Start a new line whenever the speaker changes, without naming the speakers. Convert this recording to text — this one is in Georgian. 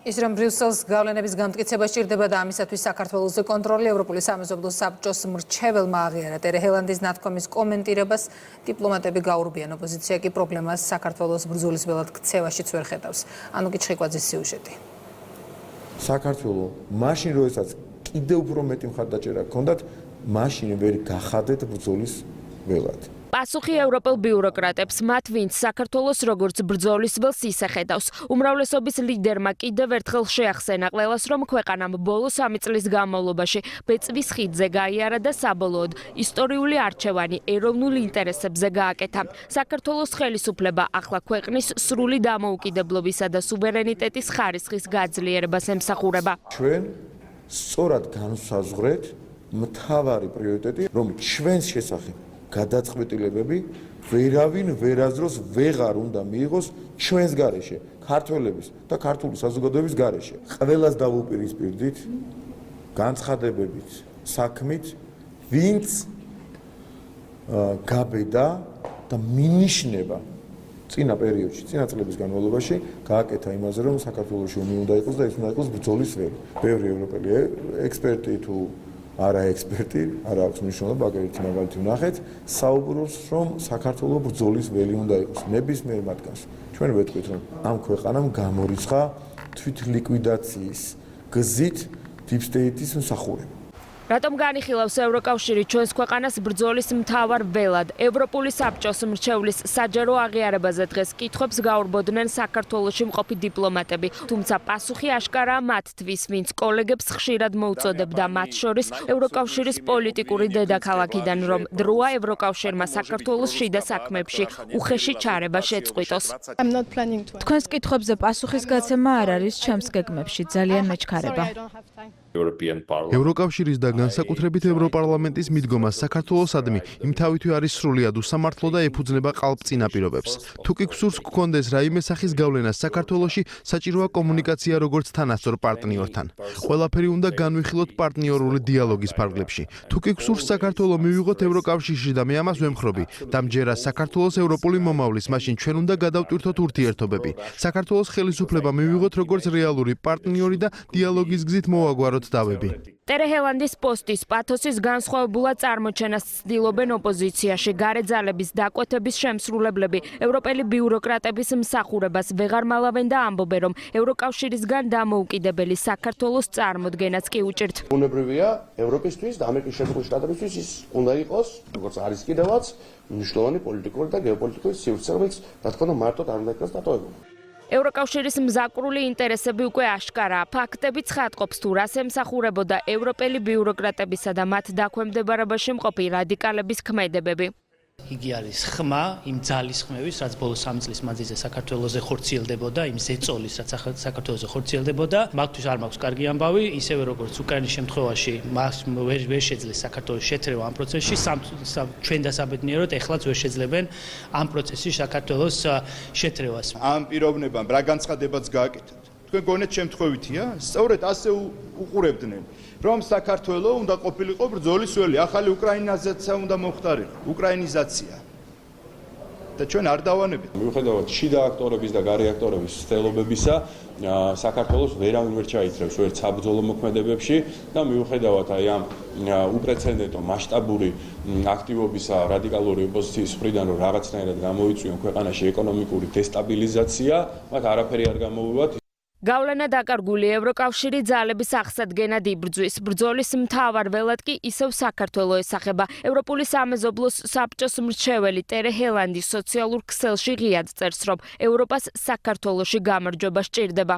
ის რომ ბრიუსელის გავლენების გამტკიცება სჭირდება და ამისათვის საქართველოს კონტროლი ევროპული სამეზობლოს საბჭოს მრჩეველმა აღიარა ტერე ჰელანდის ნათქვამის კომენტირებას დიპლომატები გაურბიან ოპოზიცია კი პრობლემას საქართველოს ბრძოლის ველად ქცევაშიც ვერ ხედავს. ანუ კი ჩხიკვაძის სიუჟეტი.
საქართველო მაშინ როდესაც კიდევ უფრო მეტი მხარდაჭერა ჰქონდათ, მაშინ ვერ გახადეთ ბრძოლის ველად.
პასუხი ევროპელ ბიუროკრატებს, მათ ვინც საქართველოს როგორც ბრძოლის ველს ისახედავს. უმრავლესობის ლიდერმა კიდევ ერთხელ შეახსენა ყველას, რომ ქვეყანამ ბოლო 3 წლის განმავლობაში ბეწვის ხიდზე გაიარა და საბოლოოდ ისტორიული არჩევანი ეროვნულ ინტერესებზე გააკეთა. საქართველოს ხელისუფლება ახლა ქვეყნის სრული დამოუკიდებლობისა და სუვერენიტეტის ხარისხის გაძლიერებას ემსახურება.
ჩვენ სწორად განვსაზღვრეთ მთავარი პრიორიტეტი, რომ ჩვენს შესახებ გადაწყვეტილებები ვერავინ ვერაზროს ვეღარ უნდა მიიღოს ჩვენს გარეშე, ქართველების და ქართული საზოგადოების გარეშე. ყველას დავუპირისპირდით განცხადებებით, საქმით, ვინც გაბედა და მინიშნება წინა პერიოდში, წინა წლების განმავლობაში გააკეთა იმაზე, რომ საქართველოში ომი უნდა იყოს და ეს უნდა იყოს ბრძოლის ველი. ბევრი ევროპელი ექსპერტი თუ არა ექსპერტი, არა აქვს მნიშვნელობა, აგერითი მაგალითი ვნახეთ, საუბრობს, რომ საქართველოს ბრძოლის ველი უნდა იყოს ნებისმიერ მათგანს. ჩვენ ვეთქვით, რომ ამ ქვეყანამ გამორიცხა თვითლიკვიდაციის გზით დიპსტეიტის მსახურება.
რატომ განიხილავს ევროკავშირი ჩვენს ქვეყანას ბრძოლის მთავარ ველად? ევროპული საბჭოს მრჩევლის საჯარო აღიარებაზე დღეს კითხვებს გაურბოდნენ საქართველოში მყოფი დიპლომატები, თუმცა პასუხი აშკარაა მათთვის, ვინც კოლეგებს ხშირად მოუწოდებდა მათ შორის ევროკავშირის პოლიტიკური დედაქალაქიდან, რომ დროა ევროკავშირმა საქართველოს შიდა საქმეებში უხეში ჩარევა შეწყვიტოს.
თქვენს კითხვებზე პასუხის გაცემა არ არის ჩემს გეგმებში, ძალიან მეჩქარება.
ევროკავშირის და განსაკუთრებით ევროპარლამენტის მიდგომა საქართველოსადმი იმ თავითვე არის სრულიად უსამართლო და ეფუძნება ყალბწინა პირობებს. თუ კი გსურს გქონდეს რაიმე სახის გავლენა საქართველოში, საჭიროა კომუნიკაცია როგორც თანასწორ პარტნიორთან. ყველაფერი უნდა განვიხილოთ პარტნიორული დიალოგის ფარგლებში. თუ კი გსურს საქართველო მივიღოთ ევროკავშირში და მე ამას ვემხრობი, დამჯერა საქართველოს ევროპული მომავლის, მაშინ ჩვენ უნდა გადავტვირთოთ ურთიერთობები. საქართველოს ხელისუფლება მივიღოთ როგორც რეალური პარტნიორი და დიალოგის გზით მოვაგვაროთ დავები.
ტერე ჰელანდის პოსტის პათოსის განსხვავებულად წარმოჩენას ცდილობენ ოპოზიციაში. გარე ძალების დაკვეთების შემსრულებლები ევროპელი ბიუროკრატების მსახურებას ვეღარ მალავენ და ამბობენ, რომ ევროკავშირისგან დამოუკიდებელი საქართველოს წარმოდგენაც კი უჭირთ.
ბუნებრივია ევროპისთვის და ამერიკის შეერთებული შტატებისთვის ის უნდა იყოს, როგორც არის კიდევაც, მნიშვნელოვანი პოლიტიკური და გეოპოლიტიკური სივრცე, რომელიც რა თქმა უნდა მარტოდ არ უნდა იქნას დატოვებული.
ევროკავშირის მზაკვრული ინტერესები უკვე აშკარაა. ფაქტები ცხადყოფს თუ რას ემსახურებოდა ევროპელი ბიუროკრატებისა და მათ დაქვემდებარებაში მყოფი რადიკალების ქმედებები.
იგი არის ხმა იმ ძალის ხმების, რაც ბოლო 3 წლის მანძილზე საქართველოზე ხორციელდებოდა, იმ ზეწოლის, რაც საქართველოზე ხორციელდებოდა. მათთვის არ მაქვს კარგი ამბავი, ისევე როგორც უკრაინის შემთხვევაში მას ვერ შეძლეს საქართველოს შეთრევა ამ პროცესში, ჩვენ დასაბედნიეროდ ეხლაც ვერ შეძლებენ ამ პროცესში საქართველოს შეთრევას.
ამ პიროვნებამ რა განცხადებაც გააკეთეთ. თქვენ გონეთ შემთხვევითია, სწორედ ასე უყურებდნენ, რომ საქართველო უნდა ყოფილიყო ბრძოლის ველი, ახალი უკრაინიზაცია უნდა მოხდარიყო, უკრაინიზაცია. და ჩვენ არ დავანებით.
მიუხედავად შიდა აქტორების და გარე აქტორების ცდილობებისა, საქართველოს ვერავინ ვერ ჩაითრევს ვერც საბრძოლო მოქმედებებში და მიუხედავად აი ამ უპრეცედენტო მასშტაბური აქტივობისა რადიკალური ოპოზიციის მხრიდან, რომ რაღაცნაირად გამოიწვიონ ქვეყანაში ეკონომიკური დესტაბილიზაცია, მათ არაფერი არ გამოვივათ.
გავლენა დაკარგული ევროკავშირი ძალების აღსადგენად იბრძვის. ბრძოლის მთავარ ველად კი ისევ საქართველო ესახება. ევროპული სამეზობლოს საბჭოს მრჩეველი ტერე ჰელანდი სოციალურ ქსელში ღიად წერს, რომ ევროპას საქართველოში გამარჯვება სჭირდება.